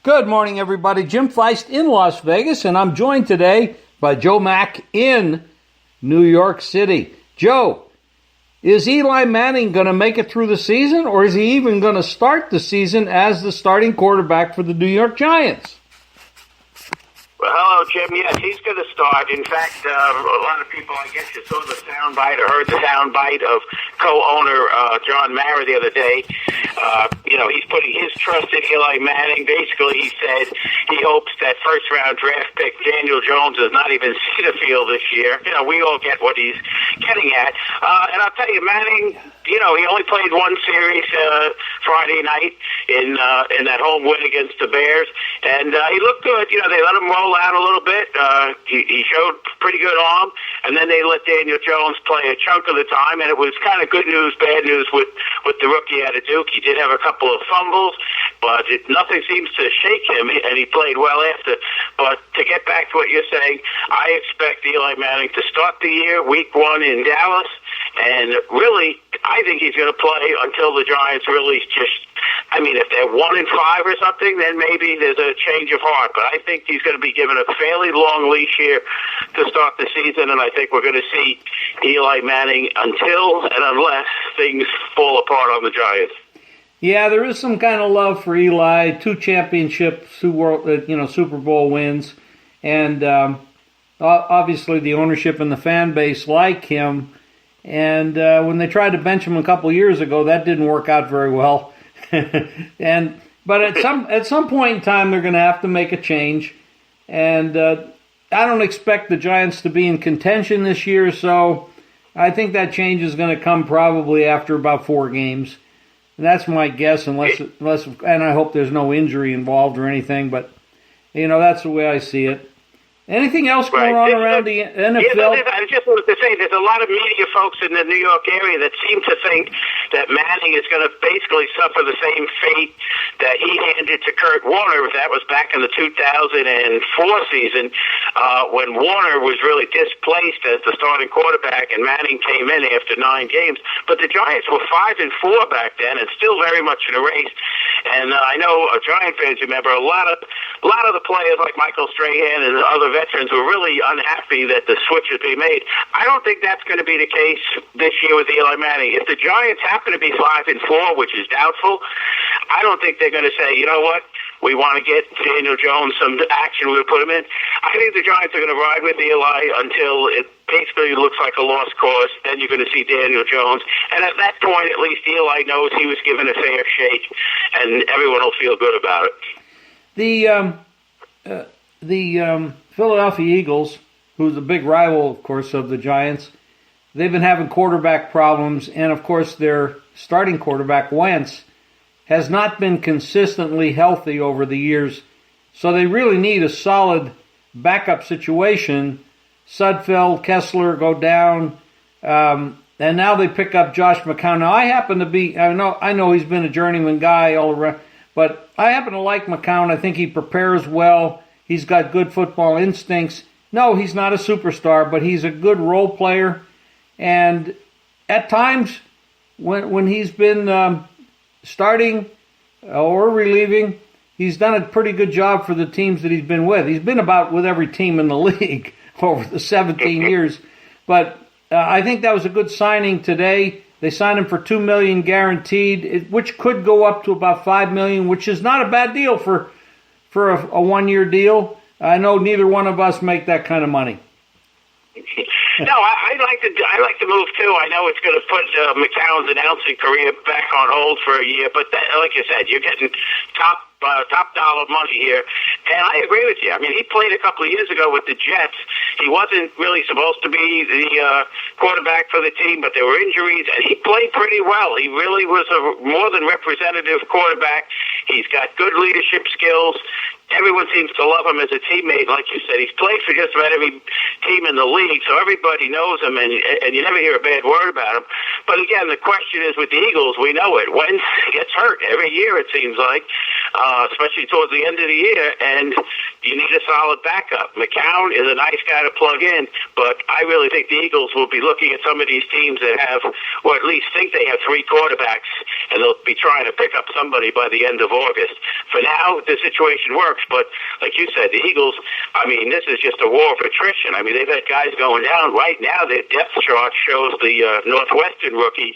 Good morning, everybody. Jim Feist in Las Vegas, and I'm joined today by Joe Mack in New York City. Joe, is Eli Manning going to make it through the season, or is he even going to start the season as the starting quarterback for the New York Giants? Well, hello, Jim. Yes, he's going to start. In fact, a lot of people, I guess you saw the soundbite or heard the soundbite of co-owner John Mara the other day. He's putting his trust in Eli Manning. Basically, he said he hopes that first-round draft pick Daniel Jones does not even see the field this year. We all get what he's getting at. And I'll tell you, Manning, he only played one series Friday night in that home win against the Bears, and he looked good. They let him roll out a little bit. He showed pretty good arm, and then they let Daniel Jones play a chunk of the time, and it was kind of good news, bad news with the rookie out of Duke. He did have a couple of fumbles, but nothing seems to shake him, and he played well after. But to get back to what you're saying, I expect Eli Manning to start the year week 1 in Dallas, and really, I think he's going to play until the Giants really if they're 1-5 or something, then maybe there's a change of heart. But I think he's going to be given a fairly long leash here to start the season, and I think we're going to see Eli Manning until and unless things fall apart on the Giants. Yeah, there is some kind of love for Eli. 2 championships, 2 Super Bowl wins, and obviously the ownership and the fan base like him. And when they tried to bench him a couple years ago, that didn't work out very well. But at some point in time, they're going to have to make a change. And I don't expect the Giants to be in contention this year, so I think that change is going to come probably after about 4 games. And that's my guess, unless and I hope there's no injury involved or anything. But that's the way I see it. Anything else going on around the NFL? I just wanted to say there's a lot of media folks in the New York area that seem to think that Manning is going to basically suffer the same fate that he handed to Kurt Warner. That was back in the 2004 season when Warner was really displaced as the starting quarterback and Manning came in after 9 games. But the Giants were 5-4 back then and still very much in a race. And I know Giant fans remember a lot of the players like Michael Strahan and other veterans were really unhappy that the switch is being made. I don't think that's going to be the case this year with Eli Manning. If the Giants happen to be 5-4, which is doubtful, I don't think they're going to say, you know what, we want to get Daniel Jones some action, we'll put him in. I think the Giants are going to ride with Eli until it basically looks like a lost cause. Then you're going to see Daniel Jones. And at that point, at least Eli knows he was given a fair shake, and everyone will feel good about it. The Philadelphia Eagles, who's a big rival, of course, of the Giants, they've been having quarterback problems, and of course their starting quarterback, Wentz, has not been consistently healthy over the years, so they really need a solid backup situation. Sudfeld, Kessler go down, and now they pick up Josh McCown. Now I know he's been a journeyman guy all around, but I happen to like McCown. I think he prepares well. He's got good football instincts. No, he's not a superstar, but he's a good role player. And at times, when he's been starting or relieving, he's done a pretty good job for the teams that he's been with. He's been about with every team in the league over the 17 years. But I think that was a good signing today. They signed him for $2 million guaranteed, which could go up to about $5 million, which is not a bad deal for a 1-year deal. I know neither one of us make that kind of money. No, I like the move too. I know it's going to put McCown's announcing career back on hold for a year, but like you said, you're getting top dollar money here. And I agree with you. I mean, he played a couple of years ago with the Jets. He wasn't really supposed to be the quarterback for the team, but there were injuries, and he played pretty well. He really was a more than representative quarterback. He's got good leadership skills. Everyone seems to love him as a teammate. Like you said, he's played for just about every team in the league, so everybody knows him, and you never hear a bad word about him. But again, the question is with the Eagles, we know it. Wentz gets hurt every year, it seems like, especially towards the end of the year. And you need a solid backup. McCown is a nice guy to plug in, but I really think the Eagles will be looking at some of these teams that have, or at least think they have 3 quarterbacks, and they'll be trying to pick up somebody by the end of August. For now, the situation works, but like you said, the Eagles, I mean, this is just a war of attrition. I mean, they've had guys going down. Right now, their depth chart shows the Northwestern rookie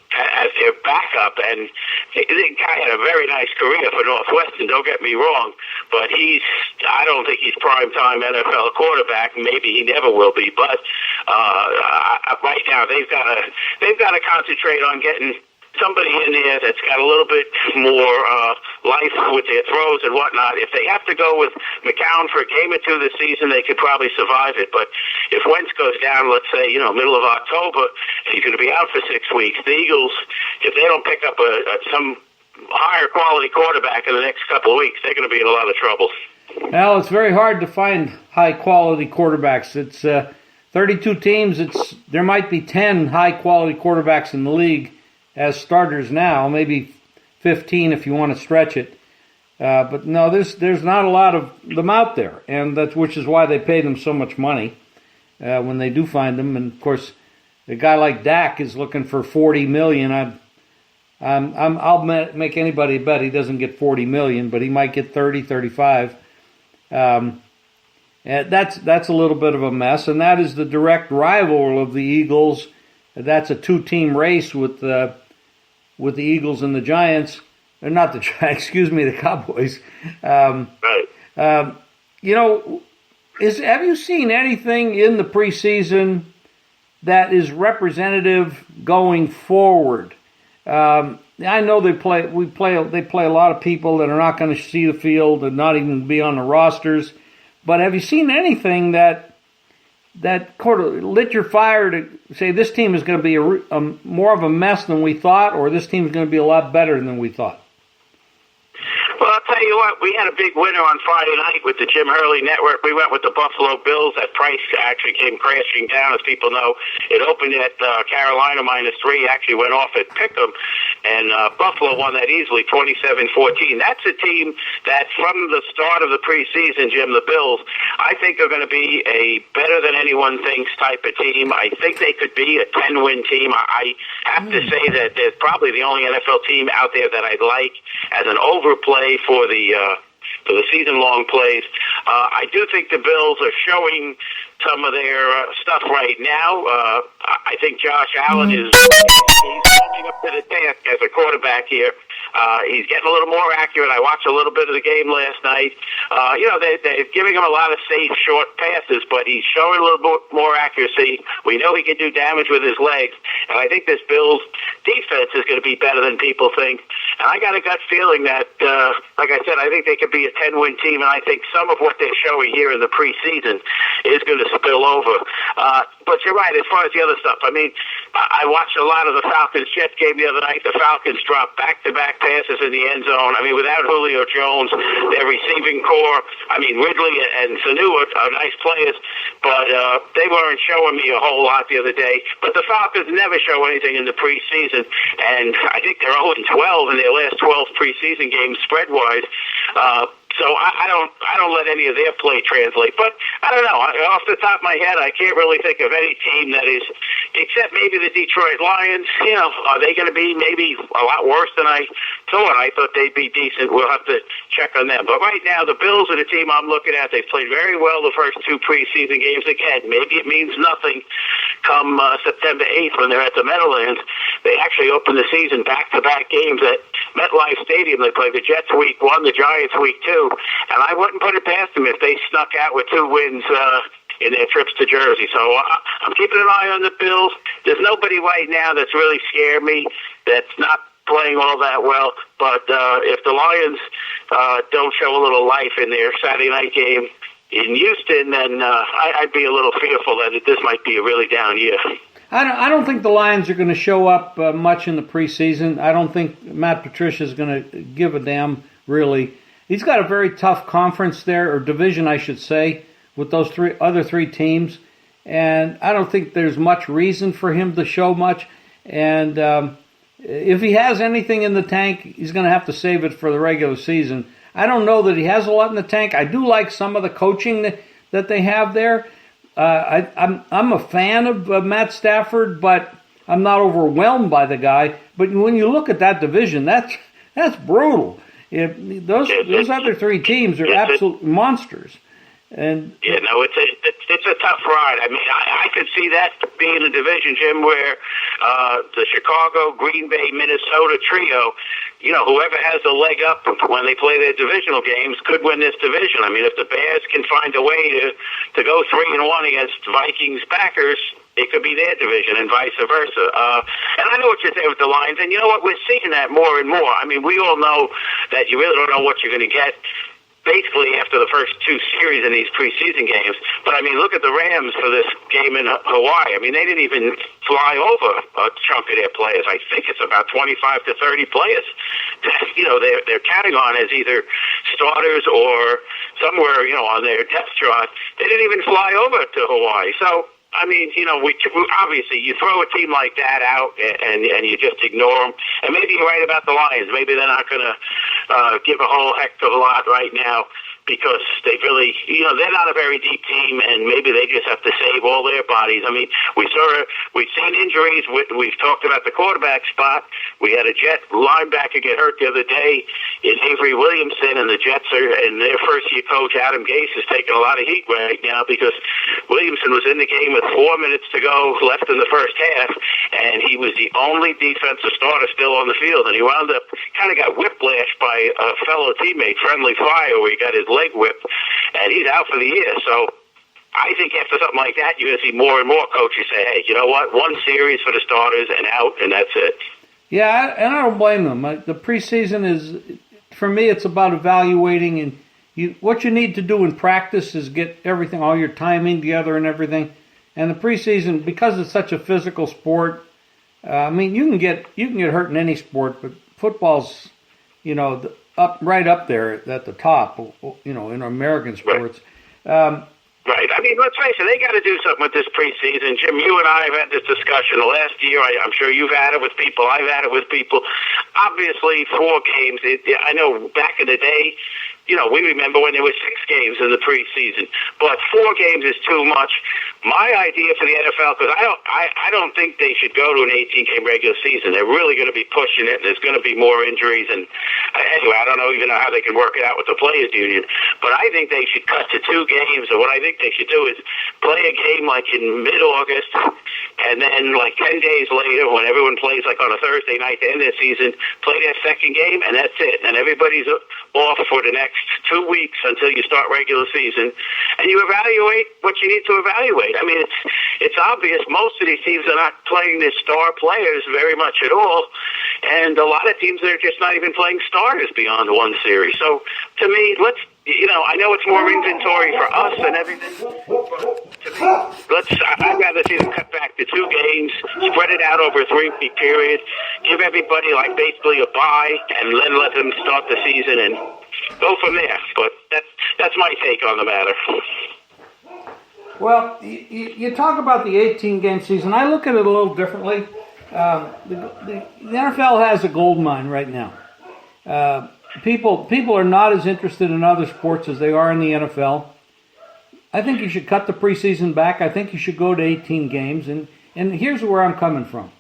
as their backup, and the guy had a very nice career for Northwestern, don't get me wrong, but I don't think he's prime-time NFL quarterback. Maybe he never will be, but right now they've got to concentrate on getting somebody in there that's got a little bit more life with their throws and whatnot. If they have to go with McCown for a game or 2 this season, they could probably survive it. But if Wentz goes down, let's say, middle of October, and he's going to be out for 6 weeks, the Eagles, if they don't pick up some higher quality quarterback in the next couple of weeks, they're going to be in a lot of trouble. Well, it's very hard to find high quality quarterbacks. It's 32 teams. There might be 10 high quality quarterbacks in the league as starters now, maybe 15 if you want to stretch it. But no, there's not a lot of them out there, and which is why they pay them so much money when they do find them. And of course, a guy like Dak is looking for $40 million. I'll make anybody bet he doesn't get $40 million, but he might get 30, 35. And that's a little bit of a mess, and that is the direct rival of the Eagles. That's a 2-team race with the Eagles and the Giants. Or not the Giants, excuse me, the Cowboys. Right. Have you seen anything in the preseason that is representative going forward? I know they play a lot of people that are not going to see the field and not even be on the rosters. But have you seen anything that kind of lit your fire to say this team is going to be more of a mess than we thought, or this team is going to be a lot better than we thought? Well, I'll tell you what, we had a big winner on Friday night with the Jim Hurley Network. We went with the Buffalo Bills. That price actually came crashing down, as people know. It opened at Carolina -3, actually went off at Pick'em, and Buffalo won that easily, 27-14. That's a team that from the start of the preseason, Jim, the Bills, I think are going to be a better than anyone thinks type of team. I think they could be a 10-win team. I have to say that they're probably the only NFL team out there that I'd like as an overplay for the season-long plays. I do think the Bills are showing some of their stuff right now. I think Josh Allen he's coming up to the task as a quarterback here. He's getting a little more accurate. I watched a little bit of the game last night. They're giving him a lot of safe, short passes, but he's showing a little bit more accuracy. We know he can do damage with his legs, and I think this Bills defense is going to be better than people think. And I got a gut feeling that, like I said, I think they could be a 10-win team, and I think some of what they're showing here in the preseason is going to spill over. But you're right, as far as the other stuff. I mean, I watched a lot of the Falcons-Jets game the other night. The Falcons dropped back-to-back passes in the end zone. I mean, without Julio Jones, their receiving core, Ridley and Sanu are nice players, but they weren't showing me a whole lot the other day. But the Falcons never show anything in the preseason, and I think they're 0-12 in their last 12 preseason games spread-wise. So I don't let any of their play translate. But I don't know. Off the top of my head, I can't really think of any team that is, except maybe the Detroit Lions. Are they going to be maybe a lot worse than I thought? I thought they'd be decent. We'll have to check on them. But right now, the Bills are the team I'm looking at. They've played very well the first 2 preseason games. Again, maybe it means nothing come September 8th when they're at the Meadowlands. They actually opened the season back-to-back games at MetLife Stadium. They played the Jets week 1, the Giants week 2. And I wouldn't put it past them if they snuck out with 2 wins in their trips to Jersey. So I'm keeping an eye on the Bills. There's nobody right now that's really scared me that's not playing all that well. But if the Lions don't show a little life in their Saturday night game in Houston, then I'd be a little fearful that this might be a really down year. I don't think the Lions are going to show up much in the preseason. I don't think Matt Patricia is going to give a damn, really. He's got a very tough conference there, or division, I should say, with those other three teams. And I don't think there's much reason for him to show much. And if he has anything in the tank, he's going to have to save it for the regular season. I don't know that he has a lot in the tank. I do like some of the coaching that they have there. I'm a fan of Matt Stafford, but I'm not overwhelmed by the guy. But when you look at that division, that's brutal. Those other three teams are absolute monsters. And it's a tough ride. I mean, I could see that being a division, Jim, where the Chicago, Green Bay, Minnesota trio, whoever has a leg up when they play their divisional games could win this division. I mean, if the Bears can find a way to go 3-1 against Vikings, Packers, it could be their division and vice versa. And I know what you're saying with the Lions, and you know what? We're seeing that more and more. I mean, we all know that you really don't know what you're going to get basically after the first two series in these preseason games. But, I mean, look at the Rams for this game in Hawaii. I mean, they didn't even fly over a chunk of their players. I think it's about 25 to 30 players that, they're counting on as either starters or somewhere, on their depth chart. They didn't even fly over to Hawaii. So, I mean, we obviously you throw a team like that out and you just ignore them. And maybe you're right about the Lions. Maybe they're not going to give a whole heck of a lot right now because they really, they're not a very deep team, and maybe they just have to save all their bodies. I mean, we've seen injuries. We've talked about the quarterback spot. We had a Jet linebacker get hurt the other day in Avery Williamson, and the Jets and their first-year coach, Adam Gase, is taking a lot of heat right now because Williamson was in the game with 4 minutes to go left in the first half, and he was the only defensive starter still on the field, and he wound up kind of got whiplashed by a fellow teammate, Friendly Fire, where he got his leg whipped, and he's out for the year. So I think after something like that, you're going to see more and more coaches say, hey, you know what, one series for the starters and out, and that's it. Yeah, and I don't blame them. The preseason is, for me, it's about evaluating, and what you need to do in practice is get everything, all your timing together and everything. And the preseason, because it's such a physical sport, I mean, you can get hurt in any sport, but football's, right up there at the top, in American sports. Right. I mean, let's face it, they got to do something with this preseason. Jim, you and I have had this discussion last year. I'm sure you've had it with people. I've had it with people. Obviously, 4 games. I know back in the day, we remember when there were 6 games in the preseason, but 4 games is too much. My idea for the NFL, because I don't think they should go to an 18-game regular season. They're really going to be pushing it, and there's going to be more injuries. And anyway, I don't even know how they can work it out with the players' union, but I think they should cut to 2 games. And what I think they should do is play a game like in mid-August, and then like 10 days later, when everyone plays like on a Thursday night to end their season, play their second game, and that's it. And everybody's off for the next 2 weeks until you start regular season, and you evaluate what you need to evaluate. I mean, it's obvious most of these teams are not playing their star players very much at all, and a lot of teams are just not even playing starters beyond one series. So, to me, I know it's more inventory for us and everything, but to me, I'd rather see them cut back to 2 games, spread it out over a 3-week period, give everybody basically a bye, and then let them start the season and go from there. But that's my take on the matter. Well, you talk about the 18-game season. I look at it a little differently. The NFL has a gold mine right now. People are not as interested in other sports as they are in the NFL. I think you should cut the preseason back. I think you should go to 18 games. And here's where I'm coming from.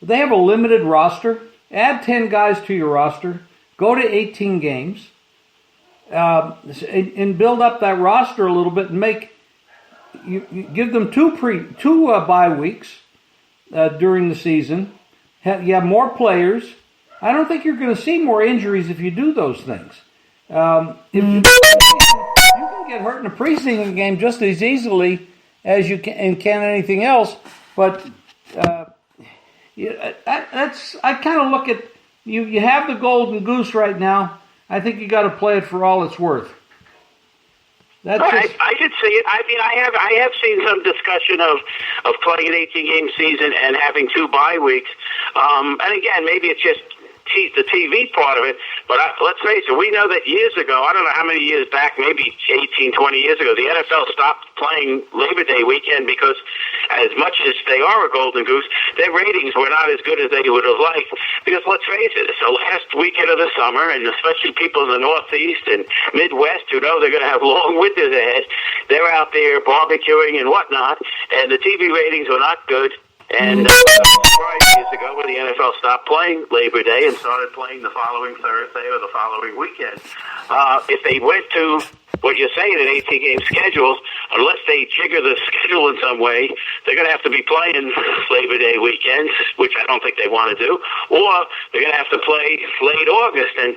They have a limited roster. Add 10 guys to your roster. Go to 18 games. And build up that roster a little bit and you give them two bye weeks during the season. You have more players. I don't think you're going to see more injuries if you do those things. If you can get hurt in a preseason game just as easily as you can anything else. But I kind of look at you have the golden goose right now. I think you got to play it for all it's worth. I could see it. I mean, I have seen some discussion of playing an 18-game season and having 2 bye weeks. And again, maybe it's just the TV part of it. But let's face it, we know that years ago, I don't know how many years back, maybe 18, 20 years ago, the NFL stopped playing Labor Day weekend because as much as they are a golden goose, their ratings were not as good as they would have liked. Because let's face it, it's the last weekend of the summer, and especially people in the Northeast and Midwest who know they're going to have long winters ahead, they're out there barbecuing and whatnot, and the TV ratings were not good. And years ago when the NFL stopped playing Labor Day and started playing the following Thursday or the following weekend, if they went to what you're saying, an 18-game schedule, unless they jigger the schedule in some way, they're going to have to be playing Labor Day weekends, which I don't think they want to do, or they're going to have to play late August, and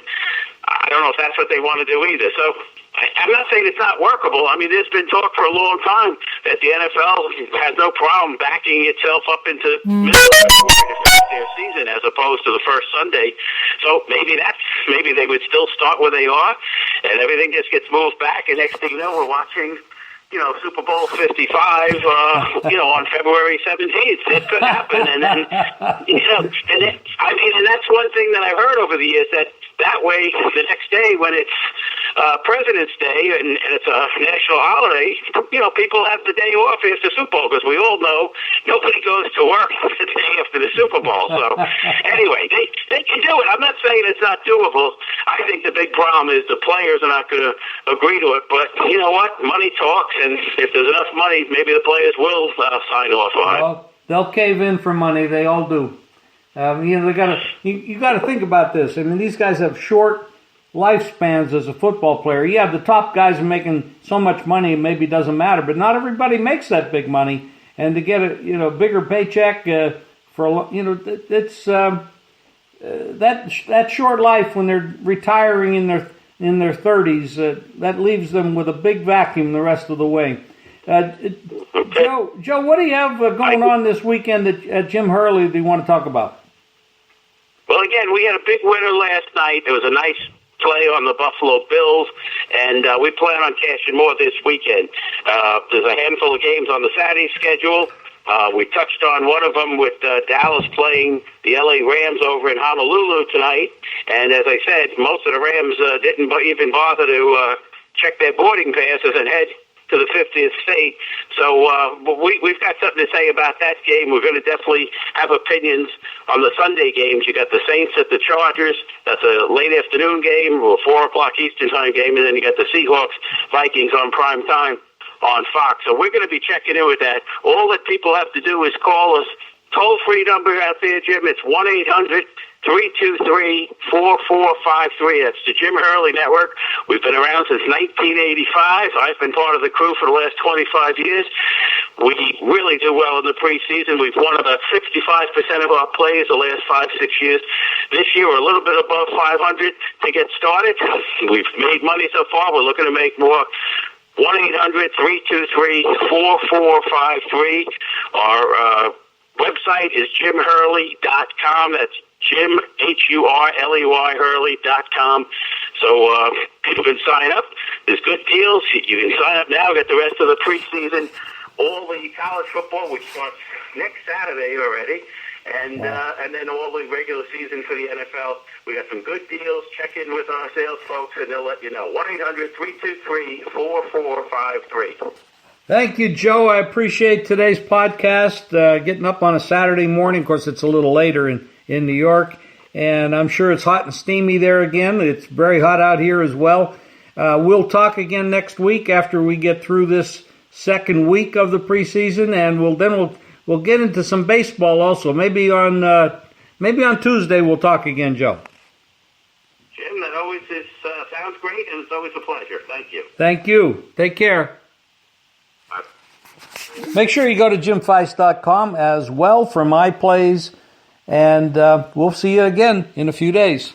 I don't know if that's what they want to do either. So I'm not saying it's not workable. I mean, there's been talk for a long time that the NFL has no problem backing itself up into middle of their season as opposed to the first Sunday. So maybe they would still start where they are, and everything just gets moved back, and next thing you know, we're watching, Super Bowl 55, on February 17th. It could happen. And then, and that's one thing that I've heard over the years, that way, the next day when it's President's Day and it's a national holiday, people have the day off after Super Bowl, because we all know nobody goes to work the day after the Super Bowl. So anyway, they can do it. I'm not saying it's not doable. I think the big problem is the players are not going to agree to it. But you know what? Money talks, and if there's enough money, maybe the players will sign off on it. They'll cave in for money. They all do. They gotta. You got to think about this. I mean, these guys have short lifespans as a football player. Yeah, the top guys are making so much money, it maybe doesn't matter, but not everybody makes that big money. And to get a bigger paycheck it's that short life when they're retiring in their 30s. That leaves them with a big vacuum the rest of the way. Joe, what do you have going on this weekend that Jim Hurley do you want to talk about? Well, again, we had a big winner last night. It was a nice play on the Buffalo Bills, and we plan on cashing more this weekend. There's a handful of games on the Saturday schedule. We touched on one of them with Dallas playing the LA Rams over in Honolulu tonight, and as I said, most of the Rams didn't even bother to check their boarding passes and head to the 50th state. So we've got something to say about that game. We're going to definitely have opinions on the Sunday games. You got the Saints at the Chargers. That's a late afternoon game, or 4 o'clock Eastern time game, and then you got the Seahawks Vikings on prime time on Fox. So we're going to be checking in with that. All that people have to do is call us. Toll-free number out there, Jim. It's 1-800-323-4453. That's the Jim Hurley Network. We've been around since 1985. I've been part of the crew for the last 25 years. We really do well in the preseason. We've won about 65% of our plays the last 5-6 years. This year, we're a little bit above 500 to get started. We've made money so far. We're looking to make more. 1-800-323-4453. Our website is jimhurley.com. That's Jim, Hurley, Hurley.com. So people can sign up. There's good deals. You can sign up now, get the rest of the preseason. All the college football, which starts next Saturday already, and then all the regular season for the NFL. We got some good deals. Check in with our sales folks, and they'll let you know. 1-800-323-4453. Thank you, Joe. I appreciate today's podcast, getting up on a Saturday morning. Of course, it's a little later in New York, and I'm sure it's hot and steamy there again. It's very hot out here as well. We'll talk again next week after we get through this second week of the preseason, and we'll get into some baseball also. Maybe on Tuesday we'll talk again, Joe. Jim, that always sounds great, and it's always a pleasure. Thank you. Thank you. Take care. Make sure you go to jimfeist.com as well for my plays, and we'll see you again in a few days.